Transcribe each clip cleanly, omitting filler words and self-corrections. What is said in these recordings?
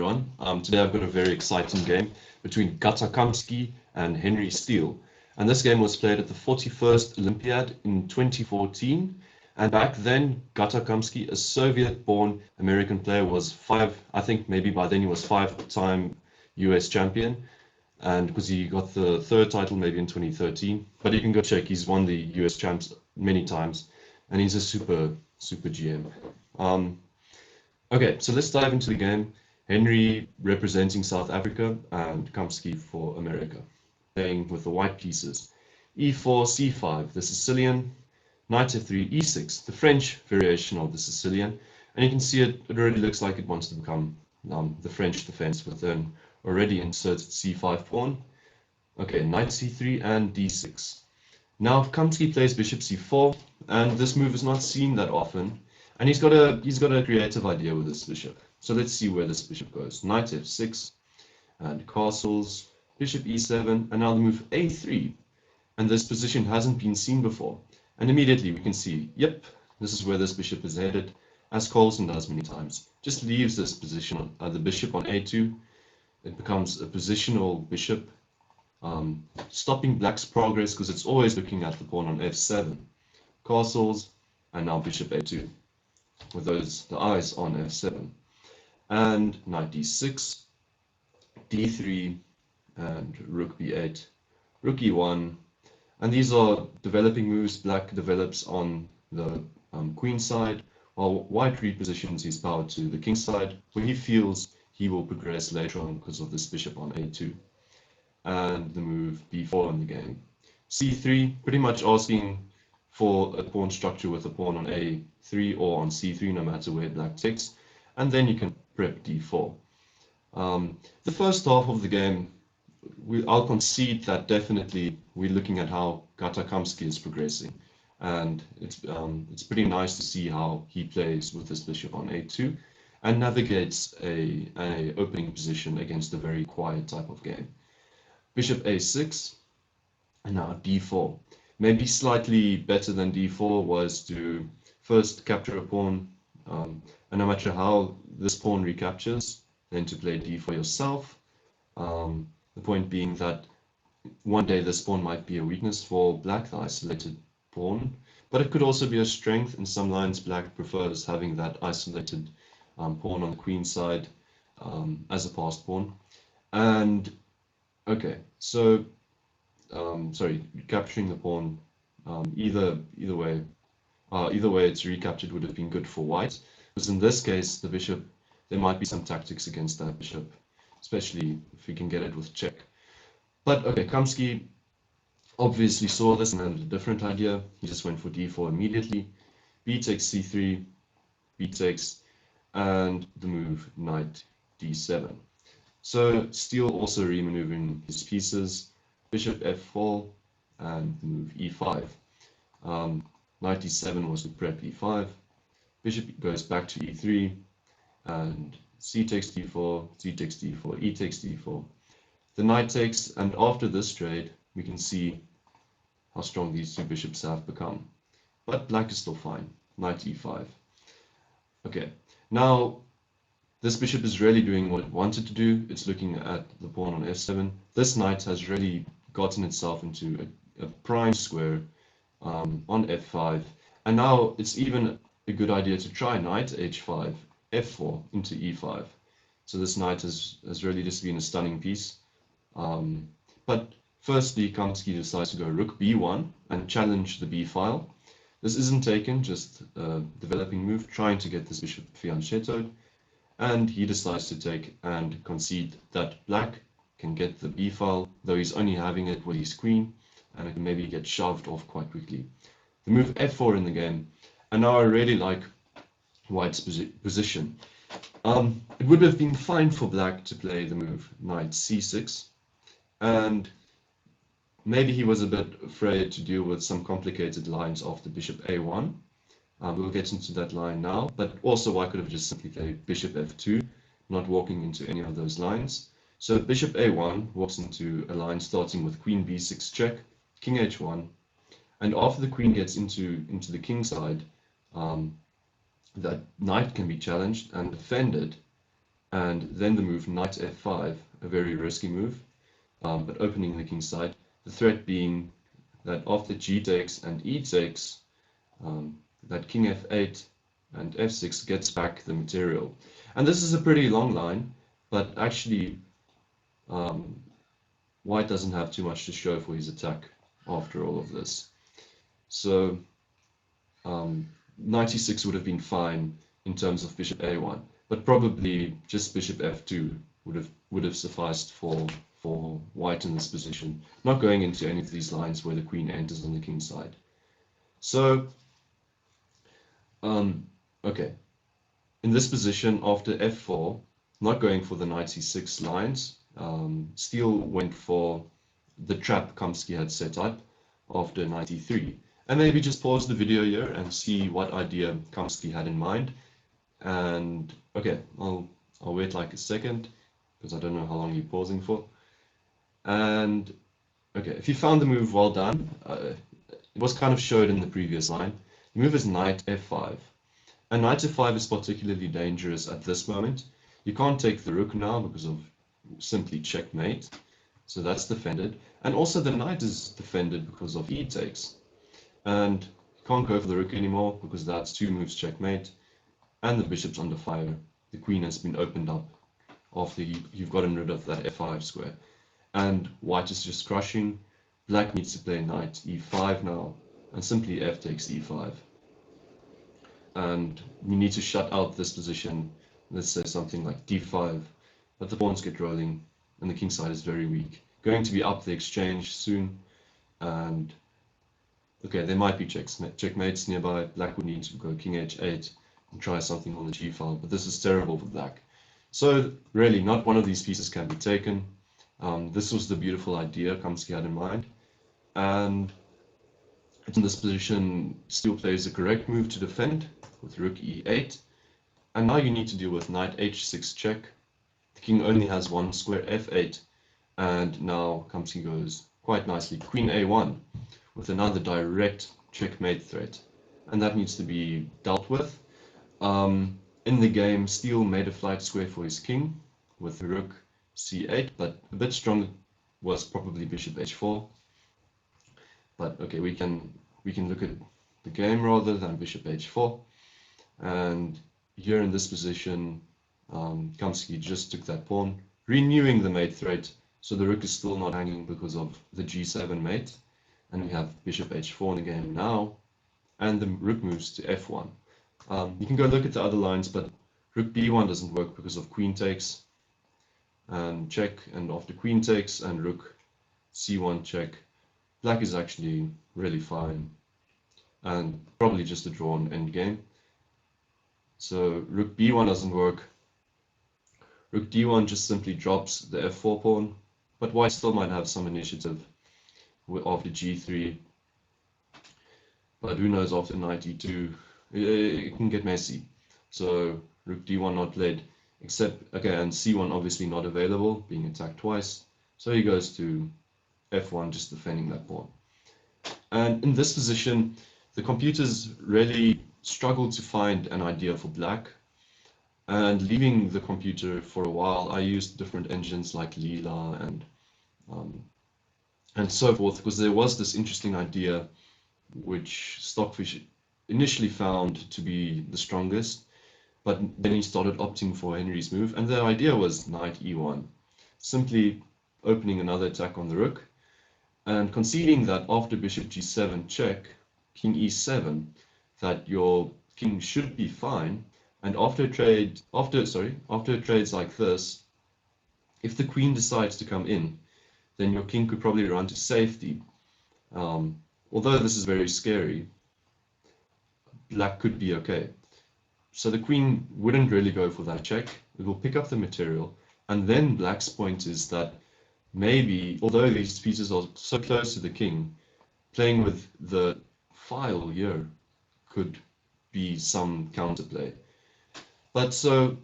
everyone. Today I've got a very exciting game between Kamsky and Henry Steel. And this game was played at the 41st Olympiad in 2014. And back then, Kamsky, a Soviet-born American player, was I think maybe by then he was five-time US champion. And because he got the third title maybe in 2013. But you can go check, he's won the US champs many times. And he's a super GM. Okay, so let's dive into the game. Henry representing South Africa and Kamsky for America, playing with the white pieces. E4, C5, the Sicilian, Knight F3, E6, the French variation of the Sicilian. And you can see it already looks like it wants to become the French defense with an already inserted C5 pawn. Okay, Knight C3 and D6. Now Kamsky plays Bishop C4, and this move is not seen that often. And he's got a creative idea with this bishop. So let's see where this bishop goes. Knight F6 and castles, Bishop E7, and now the move A3. And this position hasn't been seen before. And immediately we can see, yep, this is where this bishop is headed, as Colson does many times. Just leaves this position, the bishop on A2. It becomes a positional bishop, stopping black's progress because it's always looking at the pawn on F7. Castles, and now bishop A2. With the eyes on F7, and Knight D6, D3, and Rook B8, Rook E1, and these are developing moves. Black develops on the queen side, while white repositions his power to the king side, where he feels he will progress later on because of this bishop on A2, and the move B4 in the game. C3, pretty much asking for a pawn structure with a pawn on A3 or on C3, no matter where black takes, and then you can prep D4. The first half of the game, I'll concede that definitely we're looking at how Kamsky is progressing, and it's pretty nice to see how he plays with this bishop on A2 and navigates a opening position against a very quiet type of game. Bishop A6 and now D4. Maybe slightly better than D4 was to first capture a pawn, and no matter how this pawn recaptures, then to play D4 yourself. The point being that one day this pawn might be a weakness for black, the isolated pawn, but it could also be a strength. In some lines, black prefers having that isolated pawn on the queen side as a passed pawn. And okay, so sorry, capturing the pawn, either way it's recaptured would have been good for white, because in this case the bishop, there might be some tactics against that bishop, especially if we can get it with check. But okay, Kamsky obviously saw this and had a different idea. He just went for D4 immediately. B takes C3, B takes, and the move Knight D7. So Steel also remaneuvering his pieces. Bishop F4 and the move E5. Knight E7 was to prep E5. Bishop goes back to E3 and C takes D4, C takes D4, E takes D4. The knight takes, and after this trade we can see how strong these two bishops have become. But black is still fine. Knight E5. Okay, now this bishop is really doing what it wanted to do. It's looking at the pawn on F7. This knight has really gotten itself into a prime square on F5, and now it's even a good idea to try Knight H5, F4 into E5. So this knight has really just been a stunning piece. But firstly, Kamsky decides to go Rook B1 and challenge the B file. This isn't taken, just a developing move, trying to get this bishop fianchettoed. And he decides to take and concede that black can get the b file, though he's only having it with his queen, and it can maybe get shoved off quite quickly. The move f4 in the game, and now I really like white's position. It would have been fine for black to play the move knight c6, and maybe he was a bit afraid to deal with some complicated lines after bishop a1. We'll get into that line now, but also I could have just simply played bishop f2, not walking into any of those lines. So bishop a1 walks into a line starting with queen b6 check, king h1, and after the queen gets into the king side, that knight can be challenged and defended and then the move knight f5, a very risky move, but opening the king's side. The threat being that after g takes and e takes, that king f8 and f6 gets back the material. And this is a pretty long line, but actually white doesn't have too much to show for his attack after all of this. So knight e6 would have been fine in terms of bishop a1, but probably just bishop f2 would have sufficed for white in this position, not going into any of these lines where the queen enters on the king's side. So okay, in this position after f4, not going for the knight c6 lines, Steel went for the trap Kamsky had set up after knight e3. And maybe just pause the video here and see what idea Kamsky had in mind. And okay, I'll wait like a second because I don't know how long you're pausing for. And okay, if you found the move, well done. It was kind of showed in the previous line. The move is knight f5. And knight f5 is particularly dangerous at this moment. You can't take the rook now because of simply checkmate. So that's defended. And also the knight is defended because of e takes. And you can't go for the rook anymore because that's two moves checkmate. And the bishop's under fire. The queen has been opened up after you've gotten rid of that f5 square. And white is just crushing. Black needs to play knight e5 now. And simply f takes e5. And we need to shut out this position. Let's say something like d5. But the pawns get rolling. And the king side is very weak. Going to be up the exchange soon. And okay, there might be checkmates nearby. Black would need to go king h8 and try something on the g file, but this is terrible for black. So really, not one of these pieces can be taken. This was the beautiful idea Kamsky had in mind. And in this position, Steel plays the correct move to defend with rook e8. And now you need to deal with knight h6 check. The king only has one square f8. And now Kamsky goes quite nicely queen a1 with another direct checkmate threat. And that needs to be dealt with. In the game, Steel made a flight square for his king with rook c8, but a bit stronger was probably bishop h4. But okay, we can look at the game rather than bishop h4. And here in this position, Kamsky just took that pawn, renewing the mate threat. So the rook is still not hanging because of the g7 mate. And we have bishop h4 in the game now. And the rook moves to f1. You can go look at the other lines, but rook b1 doesn't work because of queen takes and check, and after queen takes and rook c1 check, black is actually really fine and probably just a drawn endgame. So rook b1 doesn't work. Rook d1 just simply drops the f4 pawn, but white still might have some initiative after g3. But who knows, after knight e2, it can get messy. So rook d1 not played, except, okay, and c1 obviously not available, being attacked twice. So he goes to f1, just defending that pawn. And in this position, the computers really struggled to find an idea for black. And leaving the computer for a while, I used different engines like Leela and so forth, because there was this interesting idea which Stockfish initially found to be the strongest, but then he started opting for Henry's move, and the idea was knight e1, simply opening another attack on the rook, and conceding that after bishop g7 check, king e7, that your king should be fine, and after trades like this, if the queen decides to come in, then your king could probably run to safety. Although this is very scary, black could be okay. So the queen wouldn't really go for that check. It will pick up the material. And then black's point is that maybe, although these pieces are so close to the king, playing with the file here could be some counterplay. But so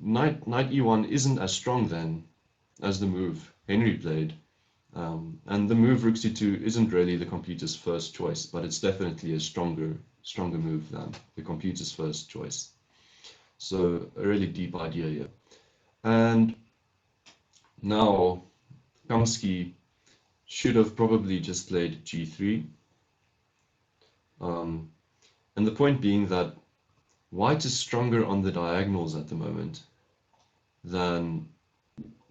knight e1 isn't as strong then as the move Henry played. And the move rook c2 isn't really the computer's first choice, but it's definitely a stronger move than the computer's first choice. So a really deep idea here. And now Kamsky should have probably just played g3. And the point being that white is stronger on the diagonals at the moment than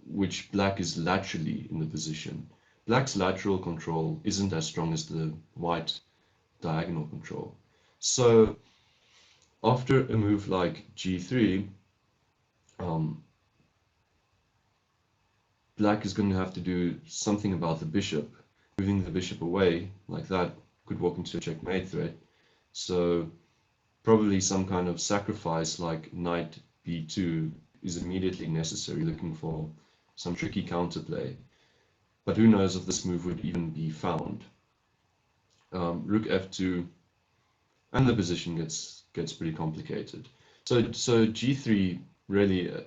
which black is laterally in the position. Black's lateral control isn't as strong as the white diagonal control. So after a move like g3, black is going to have to do something about the bishop. Moving the bishop away like that could walk into a checkmate threat. So probably some kind of sacrifice like knight b2 is immediately necessary, looking for some tricky counterplay. But who knows if this move would even be found. Rook f2, and the position gets pretty complicated. So g3 really a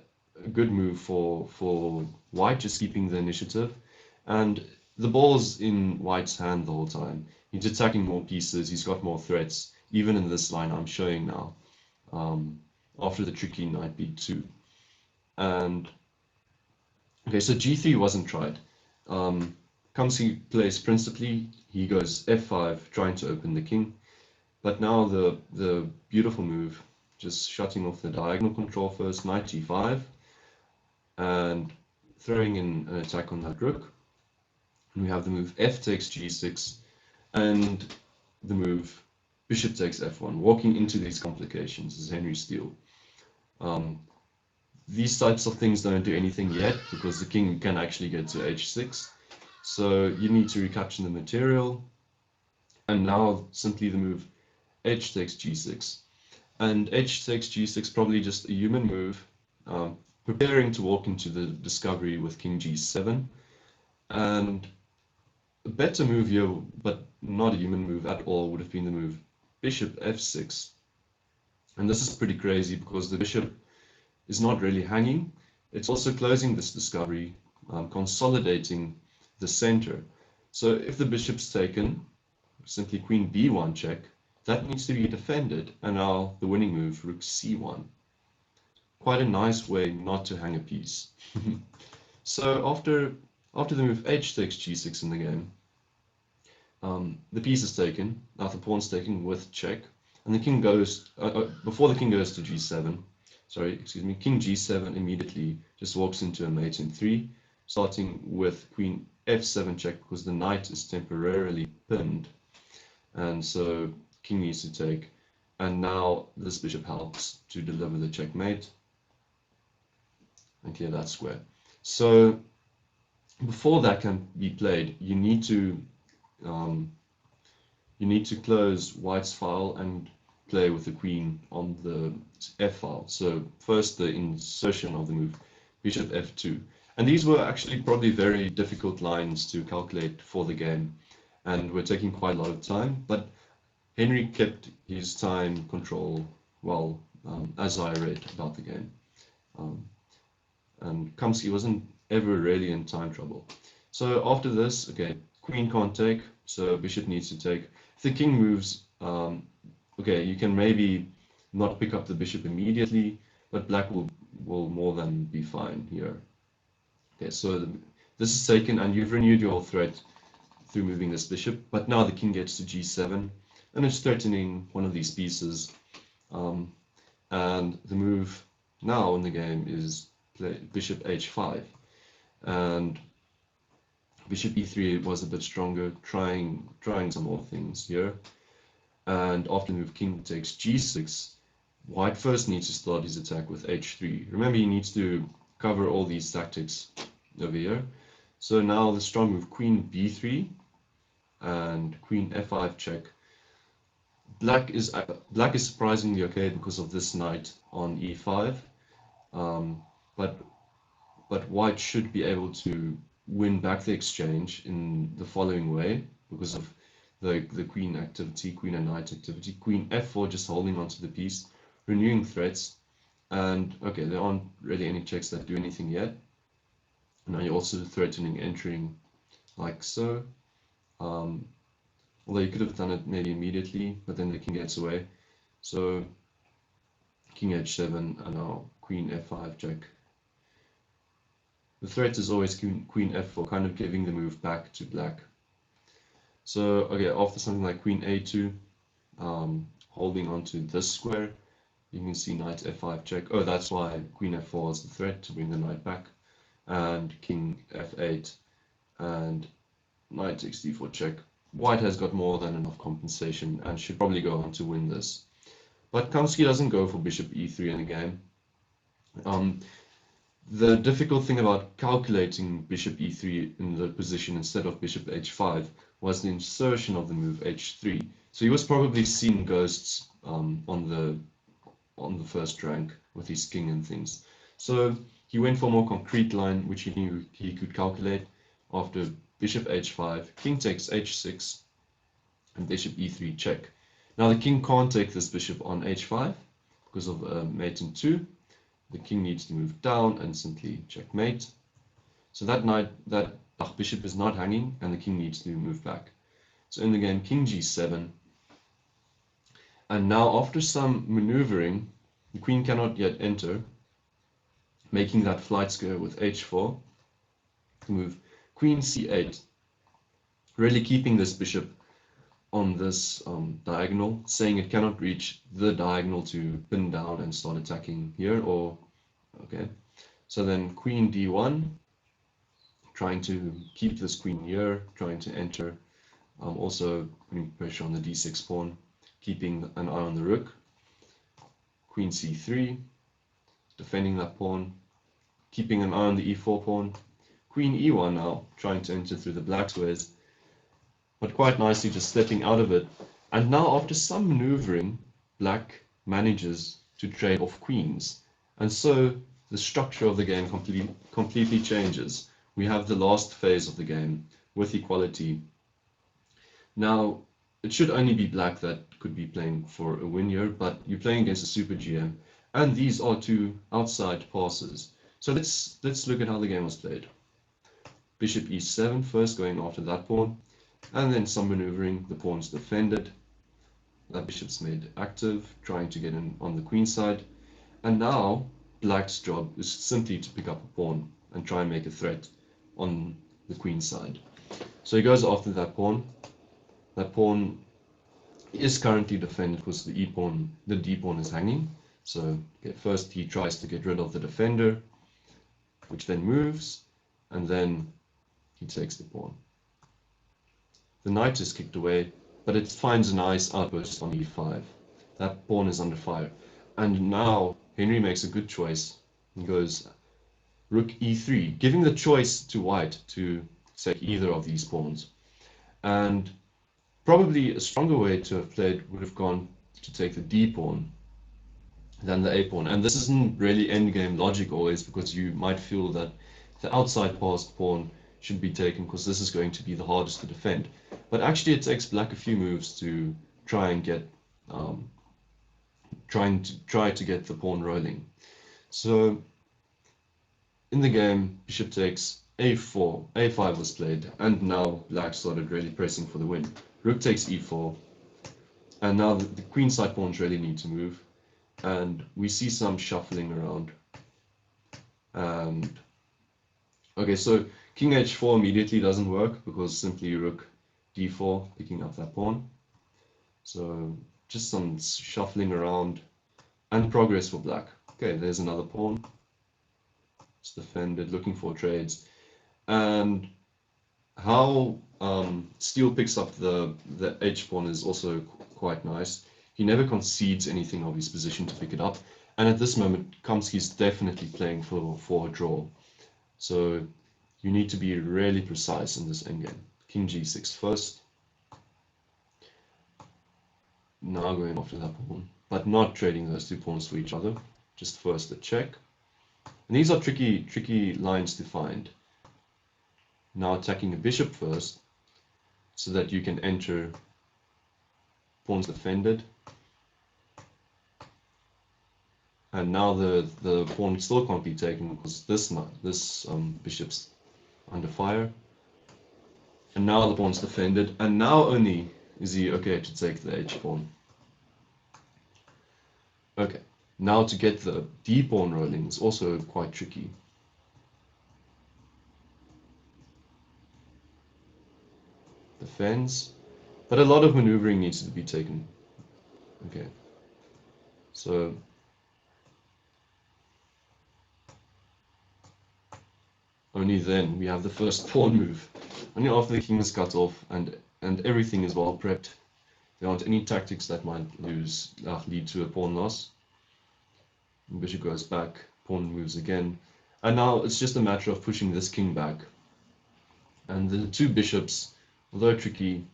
good move for white, just keeping the initiative, and the ball's in white's hand the whole time. He's attacking more pieces, he's got more threats, even in this line I'm showing now, after the tricky knight b2. And okay, so g3 wasn't tried. Kamsky plays principally, he goes f5, trying to open the king. But now the beautiful move, just shutting off the diagonal control first, knight g5, and throwing in an attack on that rook. And we have the move f takes g6, and the move bishop takes f1, walking into these complications is Henry Steel. These types of things don't do anything yet, because the king can actually get to h6. So you need to recapture the material. And now simply the move h takes g6. And h takes g6, probably just a human move, preparing to walk into the discovery with king g7. And a better move here, but not a human move at all, would have been the move bishop f6. And this is pretty crazy, because the bishop is not really hanging. It's also closing this discovery, consolidating the center. So if the bishop's taken, simply queen b1 check, that needs to be defended, and now the winning move, rook c1. Quite a nice way not to hang a piece. So after the move h takes g6 in the game, the piece is taken, now the pawn's taken with check, and the king goes, before the king goes to g7, king g7 immediately just walks into a mate in 3, starting with queen f7 check, because the knight is temporarily pinned. And so king needs to take, and now this bishop helps to deliver the checkmate and clear that square. So before that can be played, you need to close white's file and play with the queen on the f file. So first the insertion of the move bishop f2, and these were actually probably very difficult lines to calculate for the game, and were taking quite a lot of time, but Henry kept his time control well, as I read about the game. And Kamsky wasn't ever really in time trouble. So after this, okay, queen can't take, so bishop needs to take. If the king moves, okay, you can maybe not pick up the bishop immediately, but black will more than be fine here. Okay, so this is taken, and you've renewed your threat through moving this bishop, but now the king gets to g7, and it's threatening one of these pieces. And the move now in the game is play bishop h5, and bishop e3 was a bit stronger, trying some more things here. And after the move king takes g6, white first needs to start his attack with h3. Remember, he needs to cover all these tactics over here. So now the strong move queen b3 and queen f5 check. Black is surprisingly okay because of this knight on e5, but white should be able to win back the exchange in the following way, because of the queen activity, queen and knight activity. Queen f4 just holding onto the piece, renewing threats, and okay, there aren't really any checks that do anything yet. Now you're also threatening entering like so. Although you could have done it maybe immediately, but then the king gets away. So king h7, and now queen f5 check. The threat is always queen f4, kind of giving the move back to black. So, okay, after something like queen a2, holding on to this square, you can see knight f5 check. Oh, that's why queen f4 is the threat, to bring the knight back. And king f8 and knight takes d4 check. White has got more than enough compensation and should probably go on to win this. But Kamsky doesn't go for bishop e3 in the game. The difficult thing about calculating bishop e3 in the position instead of bishop h5 was the insertion of the move h3. So he was probably seeing ghosts on the first rank with his king and things. So he went for a more concrete line, which he knew he could calculate after bishop h5, king takes h6, and bishop e3 check. Now the king can't take this bishop on h5 because of mate in 2. The king needs to move down and simply checkmate. So that bishop is not hanging, and the king needs to move back. So in the game, king g7. And now after some maneuvering, the queen cannot yet enter, making that flight square with h4 to move queen c8, really keeping this bishop on this diagonal, saying it cannot reach the diagonal to pin down and start attacking here. Or okay, so then queen d1, trying to keep this queen here, trying to enter, also putting pressure on the d6 pawn, keeping an eye on the rook. Queen c3, defending that pawn, keeping an eye on the e4 pawn. Queen e1 now, trying to enter through the black squares, but quite nicely just stepping out of it. And now after some maneuvering, black manages to trade off queens. And so the structure of the game completely changes. We have the last phase of the game with equality. Now, it should only be black that could be playing for a win here, but you're playing against a super GM, and these are two outside passes. So let's look at how the game was played. Bishop e7 first, going after that pawn, and then some maneuvering, the pawn's defended. That bishop's made active, trying to get in on the queen side. And now black's job is simply to pick up a pawn and try and make a threat on the queen side. So he goes after that pawn. That pawn is currently defended because the d pawn is hanging. So first he tries to get rid of the defender, which then moves, and then he takes the pawn. The knight is kicked away, but it finds a nice outpost on e5. That pawn is under fire. And now Henry makes a good choice. He goes rook e3, giving the choice to white to take either of these pawns. And probably a stronger way to have played would have gone to take the d pawn than the a pawn. And this isn't really endgame logic always, because you might feel that the outside passed pawn should be taken because this is going to be the hardest to defend. But actually it takes black a few moves to try and get try to get the pawn rolling. So in the game, bishop takes a4, a5 was played, and now black started really pressing for the win. Rook takes e4, and now the queenside pawns really need to move, and we see some shuffling around. And okay, so king h4 immediately doesn't work because simply rook d4, picking up that pawn. So just some shuffling around and progress for black. Okay, there's another pawn. It's defended, looking for trades. And how Steel picks up the h pawn is also quite nice. He never concedes anything of his position to pick it up. And at this moment, Kamsky's definitely playing for a draw. So you need to be really precise in this endgame. King g6 first. Now going after that pawn, but not trading those two pawns for each other. Just first a check. And these are tricky lines to find. Now attacking a bishop first, so that you can enter pawns defended. And now the pawn still can't be taken because this bishop's under fire. And now the pawn's defended, and now only is he okay to take the h pawn. Okay, now to get the d pawn rolling is also quite tricky. defends, but a lot of maneuvering needs to be taken. Okay, so only then we have the first pawn move. Only after the king is cut off and everything is well prepped. There aren't any tactics that might lead to a pawn loss. Bishop goes back, pawn moves again, and now it's just a matter of pushing this king back. And the two bishops, although tricky,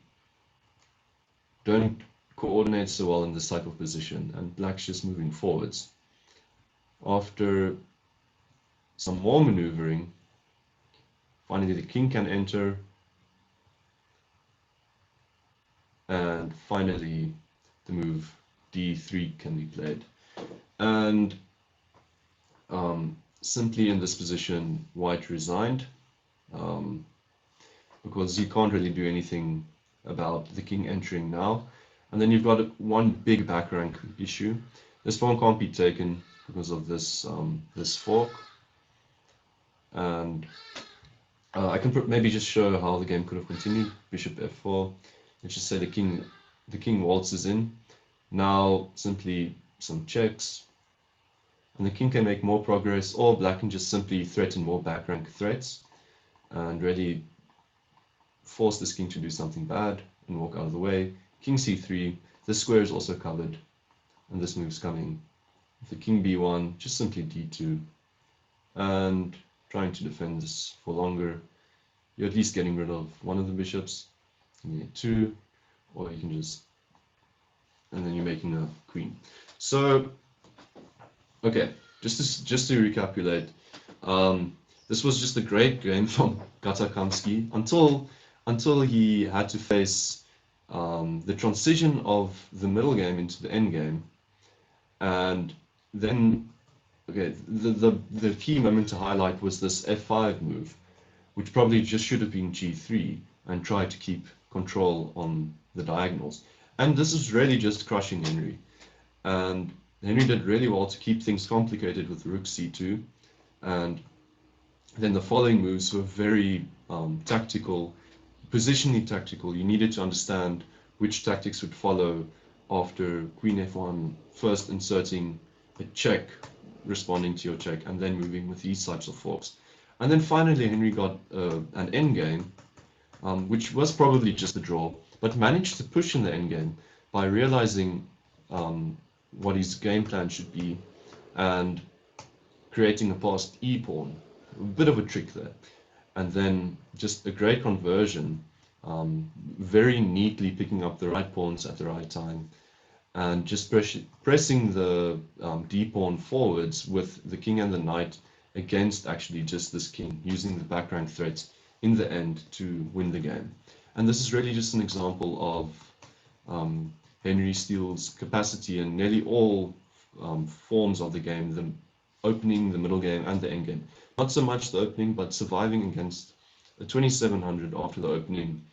don't coordinate so well in this type of position, and black's just moving forwards. After some more maneuvering, finally the king can enter, and finally the move d3 can be played. And simply in this position, white resigned, because you can't really do anything about the king entering now. And then you've got one big back rank issue. This pawn can't be taken because of this this fork. And I can maybe just show how the game could have continued. Bishop f4. Let's just say the king waltzes in. Now simply some checks, and the king can make more progress, or black can just simply threaten more back rank threats and really force this king to do something bad and walk out of the way. King c3. This square is also covered, and this move's coming. If the king b1, just simply d2, and trying to defend this for longer. You're at least getting rid of one of the bishops. You get two, or you can just, and then you're making a queen. So, okay, just to recapitulate, this was just a great game from Kamsky until he had to face the transition of the middle game into the end game, and then okay, the key moment to highlight was this f5 move, which probably just should have been g3 and try to keep control on the diagonals. And this is really just crushing Henry. And Henry did really well to keep things complicated with rook c2. And then the following moves were very tactical, positionally tactical. You needed to understand which tactics would follow after queen f1, first inserting a check, responding to your check, and then moving with these types of forks. And then finally Henry got an endgame, which was probably just a draw, but managed to push in the endgame by realizing what his game plan should be and creating a passed e pawn. A bit of a trick there. And then just a great conversion, very neatly picking up the right pawns at the right time, and just pressing the d pawn forwards with the king and the knight against actually just this king, using the back rank threats in the end to win the game. And this is really just an example of Henry Steele's capacity in nearly all forms of the game, the opening, the middle game, and the end game. Not so much the opening, but surviving against a 2700 after the opening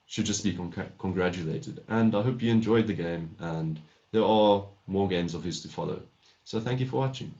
should just be congratulated. And I hope you enjoyed the game, and there are more games of his to follow. So thank you for watching.